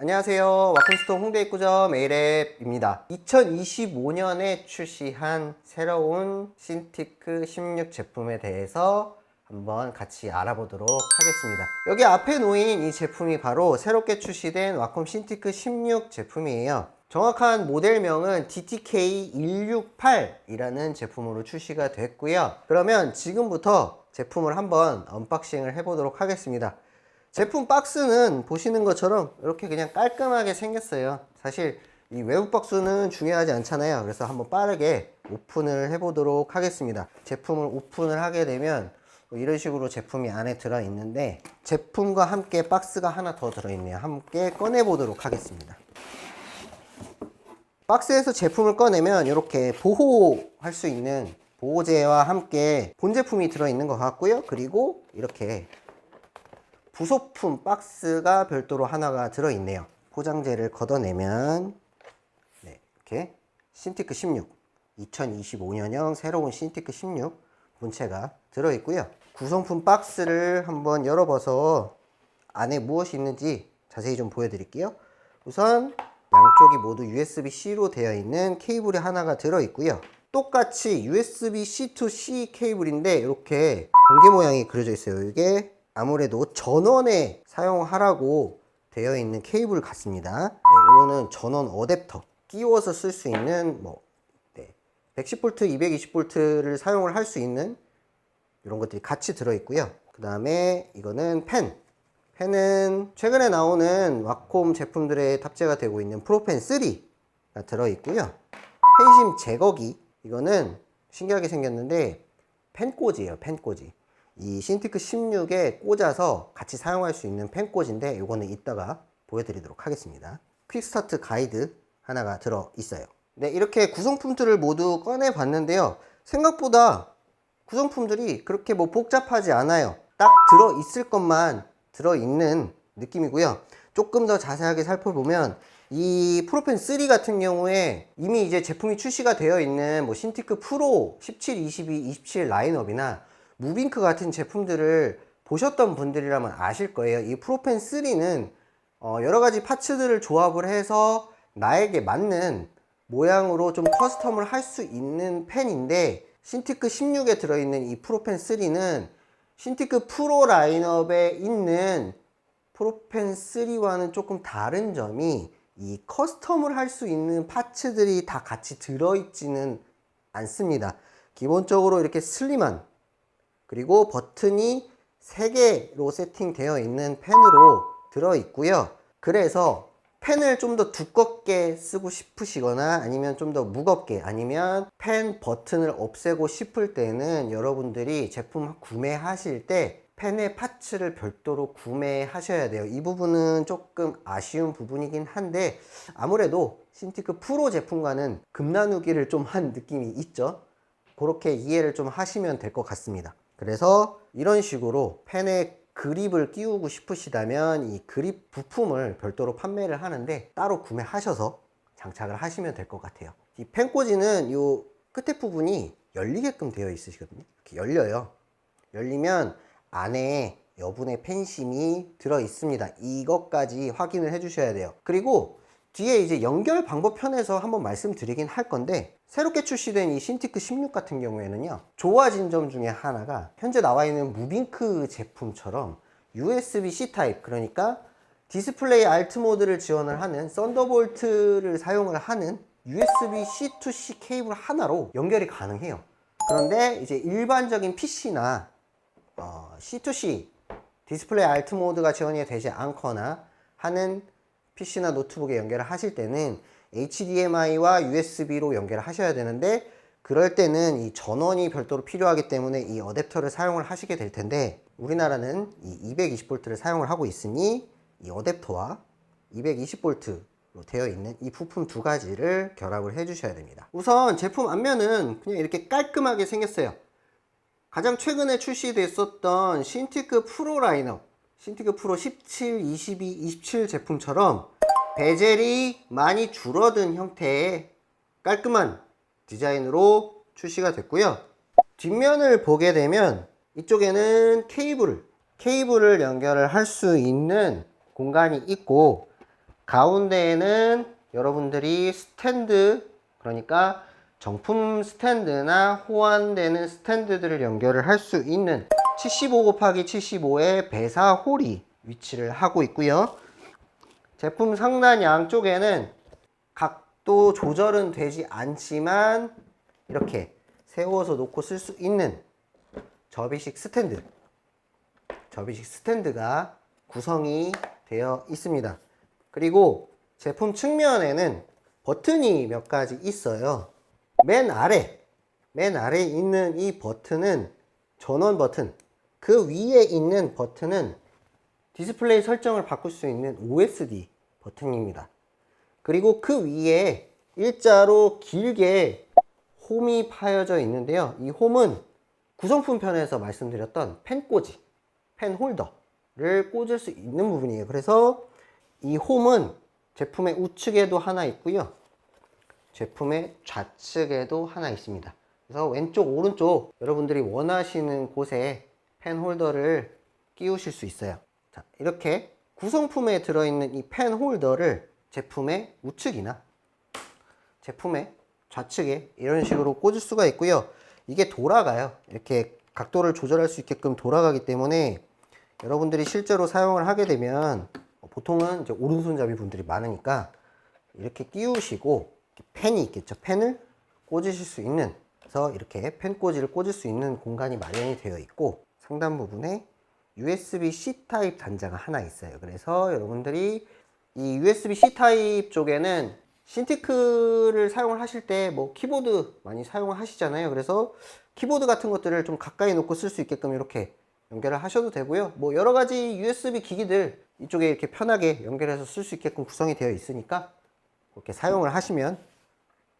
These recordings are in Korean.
안녕하세요. 와콤스토어 홍대 입구점 에이랩입니다. 2025년에 출시한 새로운 신티크 16 제품에 대해서 한번 같이 알아보도록 하겠습니다. 여기 앞에 놓인 이 제품이 바로 새롭게 출시된 와콤 신티크 16 제품이에요. 정확한 모델명은 DTK168이라는 제품으로 출시가 됐고요. 그러면 지금부터 제품을 한번 언박싱을 해보도록 하겠습니다. 제품 박스는 보시는 것처럼 이렇게 그냥 깔끔하게 생겼어요. 사실 이 외부 박스는 중요하지 않잖아요. 그래서 한번 빠르게 오픈을 해보도록 하겠습니다. 제품을 오픈을 하게 되면 이런 식으로 제품이 안에 들어있는데, 제품과 함께 박스가 하나 더 들어있네요. 함께 꺼내보도록 하겠습니다. 박스에서 제품을 꺼내면 이렇게 보호할 수 있는 보호제와 함께 본 제품이 들어있는 것 같고요. 그리고 이렇게 부속품 박스가 별도로 하나가 들어있네요. 포장재를 걷어내면 이렇게 신티크 16 2025년형 새로운 신티크 16 본체가 들어있고요. 구성품 박스를 한번 열어봐서 안에 무엇이 있는지 자세히 좀 보여드릴게요. 우선 양쪽이 모두 USB-C로 되어 있는 케이블이 하나가 들어있고요. 똑같이 USB-C to C 케이블인데 이렇게 번개 모양이 그려져 있어요. 이게 아무래도 전원에 사용하라고 되어 있는 케이블 같습니다. 이거는 전원 어댑터 끼워서 쓸 수 있는 110V, 220V를 사용을 할 수 있는 이런 것들이 같이 들어있고요. 그 다음에 이거는 펜은 최근에 나오는 와콤 제품들에 탑재가 되고 있는 프로펜 3가 들어있고요. 펜심 제거기, 이거는 신기하게 생겼는데 펜꽂이에요. 펜꽂이. 이 신티크 16에 꽂아서 같이 사용할 수 있는 펜꽂이인데 이거는 이따가 보여드리도록 하겠습니다. 퀵스타트 가이드 하나가 들어있어요. 네, 이렇게 구성품들을 모두 꺼내 봤는데요. 생각보다 구성품들이 그렇게 복잡하지 않아요. 딱 들어있을 것만 들어있는 느낌이고요. 조금 더 자세하게 살펴보면 이 프로펜 3 같은 경우에 이미 이제 제품이 출시가 되어 있는 신티크 프로 17, 22, 27 라인업이나 무빙크 같은 제품들을 보셨던 분들이라면 아실 거예요. 이 프로펜 3는 여러 가지 파츠들을 조합을 해서 나에게 맞는 모양으로 좀 커스텀을 할 수 있는 펜인데, 신티크 16에 들어있는 이 프로펜 3는 신티크 프로 라인업에 있는 프로펜 3와는 조금 다른 점이 이 커스텀을 할 수 있는 파츠들이 다 같이 들어있지는 않습니다. 기본적으로 이렇게 슬림한, 그리고 버튼이 3개로 세팅되어 있는 펜으로 들어있고요. 그래서 펜을 좀 더 두껍게 쓰고 싶으시거나 아니면 좀 더 무겁게, 아니면 펜 버튼을 없애고 싶을 때는 여러분들이 제품 구매하실 때 펜의 파츠를 별도로 구매하셔야 돼요. 이 부분은 조금 아쉬운 부분이긴 한데, 아무래도 신티크 프로 제품과는 급 나누기를 좀 한 느낌이 있죠. 그렇게 이해를 좀 하시면 될 것 같습니다. 그래서 이런 식으로 펜에 그립을 끼우고 싶으시다면 이 그립 부품을 별도로 판매를 하는데 따로 구매하셔서 장착을 하시면 될 것 같아요. 이 펜꽂이는 이 끝에 부분이 열리게끔 되어 있으시거든요. 이렇게 열려요. 열리면 안에 여분의 펜심이 들어 있습니다. 이것까지 확인을 해 주셔야 돼요. 그리고 뒤에 이제 연결 방법 편에서 한번 말씀드리긴 할 건데, 새롭게 출시된 이 신티크 16 같은 경우에는요, 좋아진 점 중에 하나가 현재 나와 있는 무빙크 제품처럼 USB-C 타입, 그러니까 디스플레이 알트 모드를 지원을 하는 썬더볼트를 사용을 하는 USB-C to C 케이블 하나로 연결이 가능해요. 그런데 이제 일반적인 PC나 C to C 디스플레이 알트 모드가 지원이 되지 않거나 하는 PC나 노트북에 연결을 하실 때는 HDMI와 USB로 연결을 하셔야 되는데, 그럴 때는 이 전원이 별도로 필요하기 때문에 이 어댑터를 사용을 하시게 될 텐데, 우리나라는 이 220V를 사용을 하고 있으니 이 어댑터와 220V로 되어 있는 이 부품 두 가지를 결합을 해 주셔야 됩니다. 우선 제품 앞면은 그냥 이렇게 깔끔하게 생겼어요. 가장 최근에 출시됐었던 신티크 프로 라인업, 신티크 프로 17, 22, 27 제품처럼 베젤이 많이 줄어든 형태의 깔끔한 디자인으로 출시가 됐고요. 뒷면을 보게 되면 이쪽에는 케이블을 연결을 할 수 있는 공간이 있고, 가운데에는 여러분들이 스탠드, 그러니까 정품 스탠드나 호환되는 스탠드들을 연결을 할 수 있는 75×75의 배사 홀이 위치를 하고 있고요. 제품 상단 양쪽에는 각도 조절은 되지 않지만 이렇게 세워서 놓고 쓸 수 있는 접이식 스탠드가 구성이 되어 있습니다. 그리고 제품 측면에는 버튼이 몇 가지 있어요. 맨 아래에 있는 이 버튼은 전원 버튼, 그 위에 있는 버튼은 디스플레이 설정을 바꿀 수 있는 OSD 버튼입니다. 그리고 그 위에 일자로 길게 홈이 파여져 있는데요. 이 홈은 구성품 편에서 말씀드렸던 펜꽂이, 펜 홀더를 꽂을 수 있는 부분이에요. 그래서 이 홈은 제품의 우측에도 하나 있고요. 제품의 좌측에도 하나 있습니다. 그래서 왼쪽, 오른쪽 여러분들이 원하시는 곳에 펜 홀더를 끼우실 수 있어요. 자, 이렇게 구성품에 들어있는 이 펜 홀더를 제품의 우측이나 제품의 좌측에 이런 식으로 꽂을 수가 있고요. 이게 돌아가요. 이렇게 각도를 조절할 수 있게끔 돌아가기 때문에 여러분들이 실제로 사용을 하게 되면 보통은 이제 오른손잡이 분들이 많으니까 이렇게 끼우시고 펜이 있겠죠. 펜을 꽂으실 수 있는, 그래서 이렇게 펜 꽂이를 꽂을 수 있는 공간이 마련이 되어 있고 상단 부분에 USB-C 타입 단자가 하나 있어요. 그래서 여러분들이 이 USB-C 타입 쪽에는 신티크를 사용을 하실 때 뭐 키보드 많이 사용을 하시잖아요. 그래서 키보드 같은 것들을 좀 가까이 놓고 쓸 수 있게끔 이렇게 연결을 하셔도 되고요. 뭐 여러 가지 USB 기기들 이쪽에 이렇게 편하게 연결해서 쓸 수 있게끔 구성이 되어 있으니까 그렇게 사용을 하시면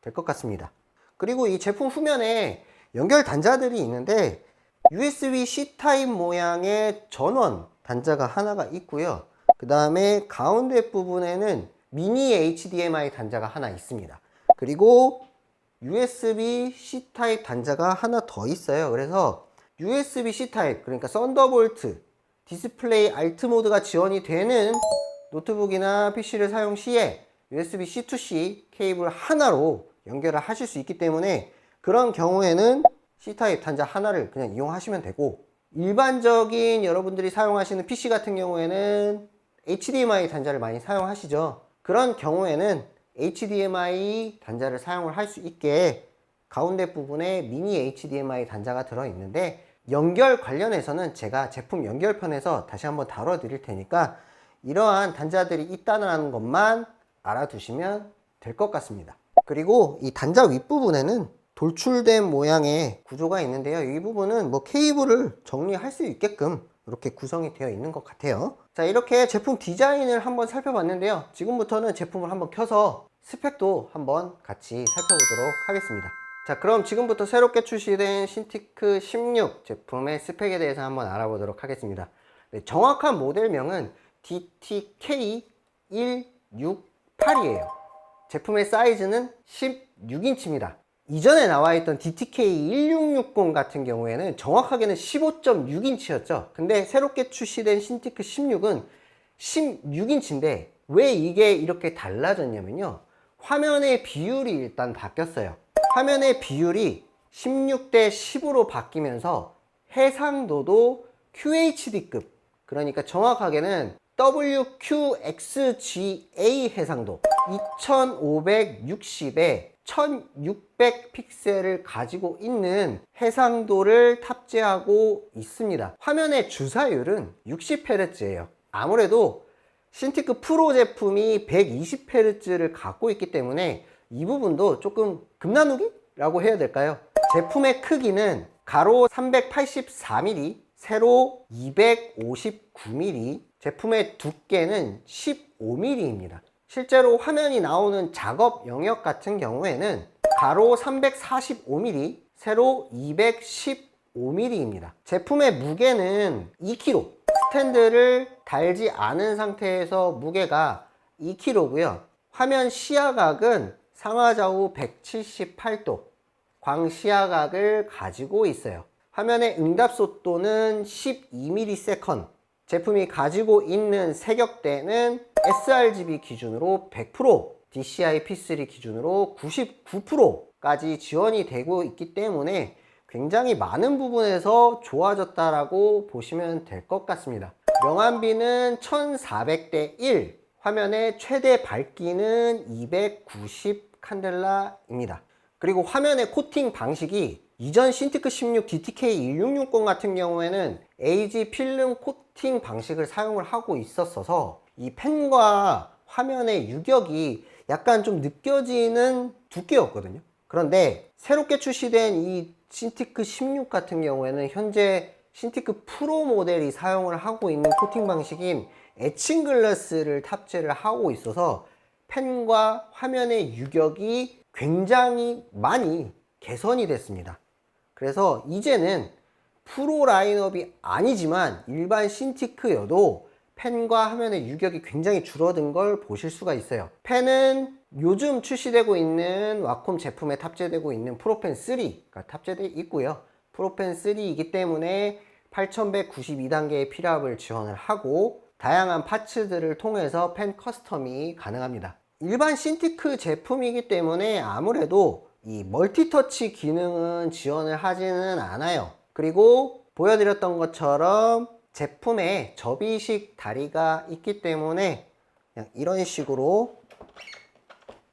될 것 같습니다. 그리고 이 제품 후면에 연결 단자들이 있는데 USB-C 타입 모양의 전원 단자가 하나가 있고요. 그 다음에 가운데 부분에는 미니 HDMI 단자가 하나 있습니다. 그리고 USB-C 타입 단자가 하나 더 있어요. 그래서 USB-C 타입, 그러니까 썬더볼트, 디스플레이 알트 모드가 지원이 되는 노트북이나 PC를 사용 시에 USB-C2C 케이블 하나로 연결을 하실 수 있기 때문에 그런 경우에는 C타입 단자 하나를 그냥 이용하시면 되고, 일반적인 여러분들이 사용하시는 PC 같은 경우에는 HDMI 단자를 많이 사용하시죠. 그런 경우에는 HDMI 단자를 사용을 할 수 있게 가운데 부분에 미니 HDMI 단자가 들어있는데, 연결 관련해서는 제가 제품 연결편에서 다시 한번 다뤄 드릴 테니까 이러한 단자들이 있다는 것만 알아두시면 될 것 같습니다. 그리고 이 단자 윗부분에는 돌출된 모양의 구조가 있는데요. 이 부분은 뭐 케이블을 정리할 수 있게끔 이렇게 구성이 되어 있는 것 같아요. 자, 이렇게 제품 디자인을 한번 살펴봤는데요. 지금부터는 제품을 한번 켜서 스펙도 한번 같이 살펴보도록 하겠습니다. 자, 그럼 지금부터 새롭게 출시된 신티크 16 제품의 스펙에 대해서 한번 알아보도록 하겠습니다. 정확한 모델명은 DTK168이에요. 제품의 사이즈는 16인치입니다. 이전에 나와있던 DTK1660 같은 경우에는 정확하게는 15.6인치였죠. 근데 새롭게 출시된 신티크 16은 16인치인데 왜 이게 이렇게 달라졌냐면요. 화면의 비율이 일단 바뀌었어요. 화면의 비율이 16대 10으로 바뀌면서 해상도도 QHD급, 그러니까 정확하게는 WQXGA 해상도 2560에 1600 픽셀을 가지고 있는 해상도를 탑재하고 있습니다. 화면의 주사율은 60Hz예요. 아무래도 신티크 프로 제품이 120Hz를 갖고 있기 때문에 이 부분도 조금 금나누기라고 해야 될까요? 제품의 크기는 가로 384mm, 세로 259mm, 제품의 두께는 15mm입니다. 실제로 화면이 나오는 작업 영역 같은 경우에는 가로 345mm, 세로 215mm입니다. 제품의 무게는 2kg, 스탠드를 달지 않은 상태에서 무게가 2kg고요. 화면 시야각은 상하좌우 178도 광시야각을 가지고 있어요. 화면의 응답속도는 12ms, 제품이 가지고 있는 세격대는 sRGB 기준으로 100%, DCI P3 기준으로 99%까지 지원이 되고 있기 때문에 굉장히 많은 부분에서 좋아졌다라고 보시면 될 것 같습니다. 명암비는 1400대 1, 화면의 최대 밝기는 290 칸델라입니다. 그리고 화면의 코팅 방식이 이전 신티크 16 DTK1660 같은 경우에는 AG 필름 코팅 방식을 사용을 하고 있었어서 이 펜과 화면의 유격이 약간 좀 느껴지는 두께였거든요. 그런데 새롭게 출시된 이 신티크 16 같은 경우에는 현재 신티크 프로 모델이 사용을 하고 있는 코팅 방식인 에칭 글라스를 탑재를 하고 있어서 펜과 화면의 유격이 굉장히 많이 개선이 됐습니다. 그래서 이제는 프로 라인업이 아니지만 일반 신티크여도 펜과 화면의 유격이 굉장히 줄어든 걸 보실 수가 있어요. 펜은 요즘 출시되고 있는 와콤 제품에 탑재되고 있는 프로펜 3가 탑재되어 있고요. 프로펜 3이기 때문에 8192단계의 필압을 지원을 하고 다양한 파츠들을 통해서 펜 커스텀이 가능합니다. 일반 신티크 제품이기 때문에 아무래도 이 멀티터치 기능은 지원을 하지는 않아요. 그리고 보여드렸던 것처럼 제품에 접이식 다리가 있기 때문에 그냥 이런 식으로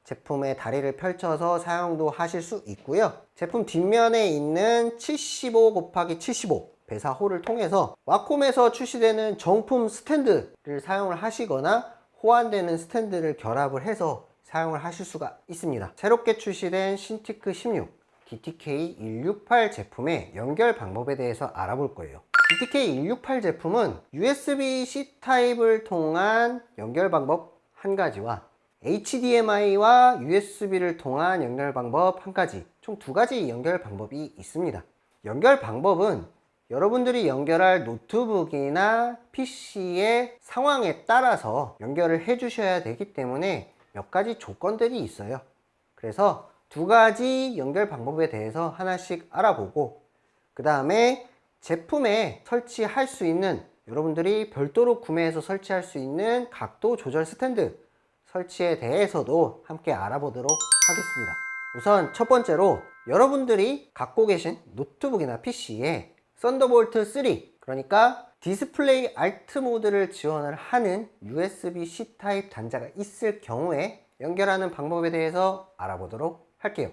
제품의 다리를 펼쳐서 사용도 하실 수 있고요. 제품 뒷면에 있는 75×75 배사홀을 통해서 와콤에서 출시되는 정품 스탠드를 사용을 하시거나 호환되는 스탠드를 결합을 해서 사용을 하실 수가 있습니다. 새롭게 출시된 신티크 16 DTK168 제품의 연결 방법에 대해서 알아볼 거예요. DTK168 제품은 USB-C 타입을 통한 연결 방법 한 가지와 HDMI와 USB를 통한 연결 방법 한 가지, 총 두 가지 연결 방법이 있습니다. 연결 방법은 여러분들이 연결할 노트북이나 PC의 상황에 따라서 연결을 해 주셔야 되기 때문에 몇 가지 조건들이 있어요. 그래서 두 가지 연결 방법에 대해서 하나씩 알아보고 그 다음에 제품에 설치할 수 있는, 여러분들이 별도로 구매해서 설치할 수 있는 각도 조절 스탠드 설치에 대해서도 함께 알아보도록 하겠습니다. 우선 첫 번째로 여러분들이 갖고 계신 노트북이나 PC에 썬더볼트 3, 그러니까 디스플레이 알트 모드를 지원을 하는 USB-C 타입 단자가 있을 경우에 연결하는 방법에 대해서 알아보도록 할게요.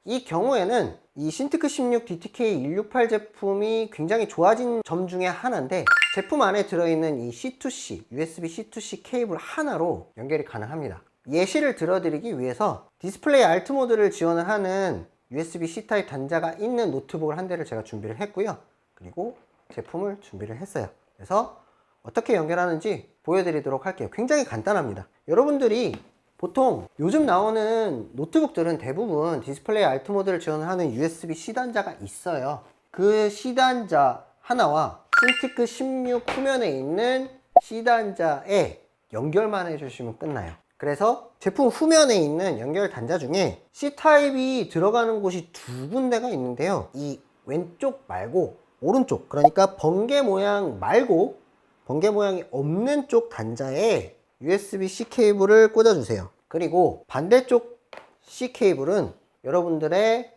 이 경우에는 이 신티크 16 DTK168 제품이 굉장히 좋아진 점 중에 하나인데, 제품 안에 들어있는 이 C2C, USB C2C 케이블 하나로 연결이 가능합니다. 예시를 들어드리기 위해서 디스플레이 알트 모드를 지원을 하는 USB-C 타입 단자가 있는 노트북을 한 대를 제가 준비를 했고요. 그리고 제품을 준비를 했어요. 그래서 어떻게 연결하는지 보여드리도록 할게요. 굉장히 간단합니다. 여러분들이 보통 요즘 나오는 노트북들은 대부분 디스플레이 알트 모드를 지원하는 USB-C 단자가 있어요. 그 C 단자 하나와 신티크 16 후면에 있는 C 단자에 연결만 해주시면 끝나요. 그래서 제품 후면에 있는 연결 단자 중에 C타입이 들어가는 곳이 두 군데가 있는데요. 이 왼쪽 말고 오른쪽, 그러니까 번개 모양 말고 번개 모양이 없는 쪽 단자에 USB-C 케이블을 꽂아주세요. 그리고 반대쪽 C 케이블은 여러분들의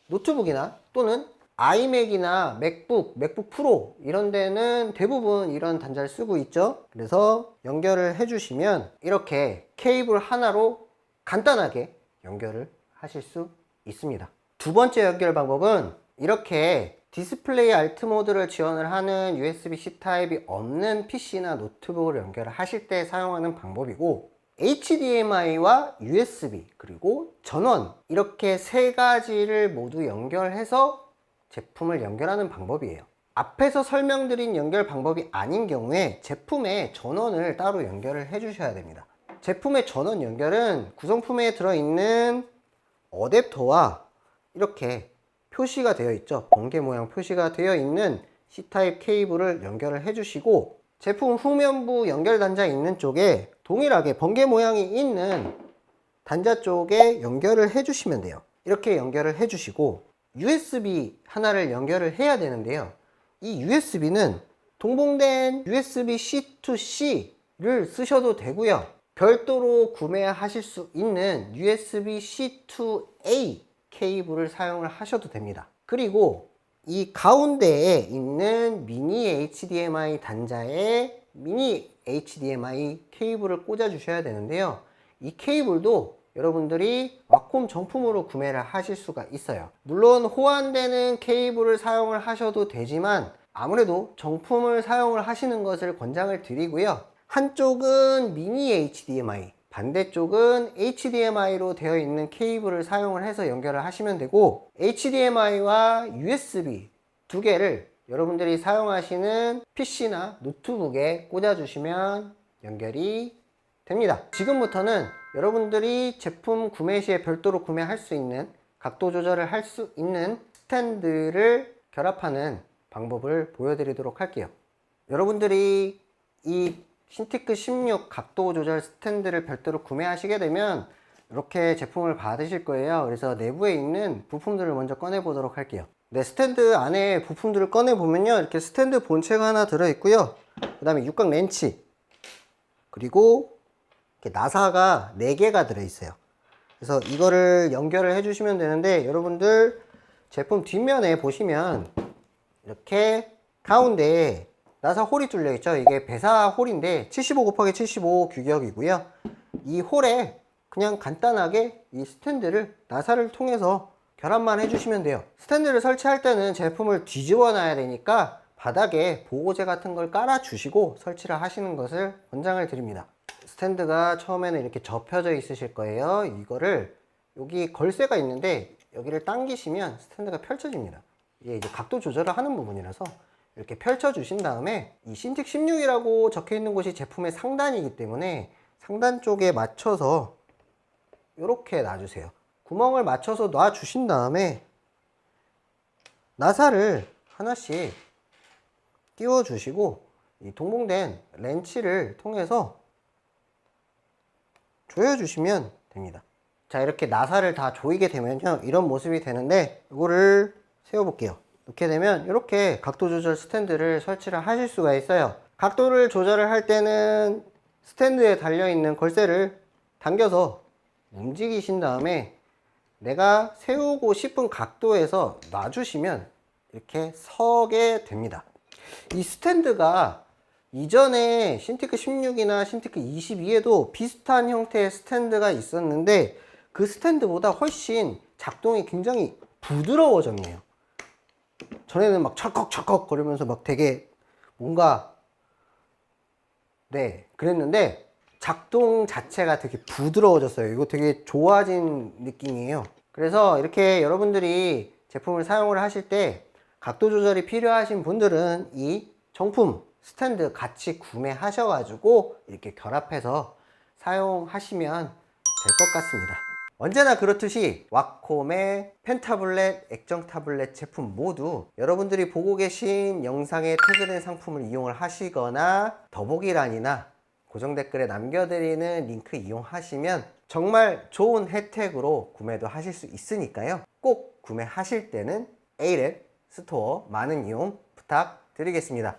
노트북이나 또는 아이맥이나 맥북 프로 이런 데는 대부분 이런 단자를 쓰고 있죠. 그래서 연결을 해주시면 이렇게 케이블 하나로 간단하게 연결을 하실 수 있습니다. 두 번째 연결 방법은 이렇게 디스플레이 알트 모드를 지원을 하는 USB-C 타입이 없는 PC나 노트북을 연결을 하실 때 사용하는 방법이고, HDMI와 USB 그리고 전원, 이렇게 세 가지를 모두 연결해서 제품을 연결하는 방법이에요. 앞에서 설명드린 연결 방법이 아닌 경우에 제품에 전원을 따로 연결을 해 주셔야 됩니다. 제품의 전원 연결은 구성품에 들어있는 어댑터와 이렇게 표시가 되어 있죠. 번개 모양 표시가 되어 있는 C타입 케이블을 연결을 해 주시고, 제품 후면부 연결 단자 있는 쪽에 동일하게 번개 모양이 있는 단자 쪽에 연결을 해 주시면 돼요. 이렇게 연결을 해 주시고 USB 하나를 연결을 해야 되는데요. 이 USB는 동봉된 USB C to C 케이블을 쓰셔도 되고요. 별도로 구매하실 수 있는 USB-C to A 케이블을 사용을 하셔도 됩니다. 그리고 이 가운데에 있는 미니 HDMI 단자에 미니 HDMI 케이블을 꽂아 주셔야 되는데요. 이 케이블도 여러분들이 왁콤 정품으로 구매를 하실 수가 있어요. 물론 호환되는 케이블을 사용을 하셔도 되지만 아무래도 정품을 사용을 하시는 것을 권장을 드리고요. 한쪽은 미니 HDMI, 반대쪽은 HDMI로 되어 있는 케이블을 사용을 해서 연결을 하시면 되고, HDMI와 USB 두 개를 여러분들이 사용하시는 PC나 노트북에 꽂아주시면 연결이 됩니다. 지금부터는 여러분들이 제품 구매 시에 별도로 구매할 수 있는 각도 조절을 할 수 있는 스탠드를 결합하는 방법을 보여드리도록 할게요. 여러분들이 이 신티크 16 각도 조절 스탠드를 별도로 구매하시게 되면 이렇게 제품을 받으실 거예요. 그래서 내부에 있는 부품들을 먼저 꺼내 보도록 할게요. 네, 스탠드 안에 부품들을 꺼내 보면요, 이렇게 스탠드 본체가 하나 들어 있고요, 그 다음에 육각 렌치, 그리고 이렇게 나사가 4개가 들어 있어요. 그래서 이거를 연결을 해 주시면 되는데, 여러분들 제품 뒷면에 보시면 이렇게 가운데에 나사 홀이 뚫려 있죠. 이게 배사 홀인데 75/75 규격이고요. 이 홀에 그냥 간단하게 이 스탠드를 나사를 통해서 결합만 해주시면 돼요. 스탠드를 설치할 때는 제품을 뒤집어 놔야 되니까 바닥에 보호제 같은 걸 깔아 주시고 설치를 하시는 것을 권장을 드립니다. 스탠드가 처음에는 이렇게 접혀져 있으실 거예요. 이거를 여기 걸쇠가 있는데 여기를 당기시면 스탠드가 펼쳐집니다. 이게 이제 각도 조절을 하는 부분이라서 이렇게 펼쳐 주신 다음에, 이 신틱 16이라고 적혀 있는 곳이 제품의 상단이기 때문에 상단 쪽에 맞춰서 이렇게 놔주세요. 구멍을 맞춰서 놔 주신 다음에 나사를 하나씩 끼워 주시고 이 동봉된 렌치를 통해서 조여 주시면 됩니다. 자, 이렇게 나사를 다 조이게 되면요, 이런 모습이 되는데, 이거를 세워 볼게요. 이렇게 되면 이렇게 각도 조절 스탠드를 설치를 하실 수가 있어요. 각도를 조절을 할 때는 스탠드에 달려있는 걸쇠를 당겨서 움직이신 다음에 내가 세우고 싶은 각도에서 놔주시면 이렇게 서게 됩니다. 이 스탠드가 이전에 신티크 16이나 신티크 22에도 비슷한 형태의 스탠드가 있었는데, 그 스탠드보다 훨씬 작동이 굉장히 부드러워졌네요. 전에는 막 철컥철컥 거리면서 막 되게 뭔가, 네, 그랬는데 작동 자체가 되게 부드러워졌어요. 이거 되게 좋아진 느낌이에요. 그래서 이렇게 여러분들이 제품을 사용을 하실 때 각도 조절이 필요하신 분들은 이 정품 스탠드 같이 구매하셔가지고 이렇게 결합해서 사용하시면 될 것 같습니다. 언제나 그렇듯이 왁콤의 펜타블렛, 액정 타블렛 제품 모두 여러분들이 보고 계신 영상에 태그된 상품을 이용을 하시거나 더보기란이나 고정 댓글에 남겨드리는 링크 이용하시면 정말 좋은 혜택으로 구매도 하실 수 있으니까요. 꼭 구매하실 때는 A랩 스토어 많은 이용 부탁드리겠습니다.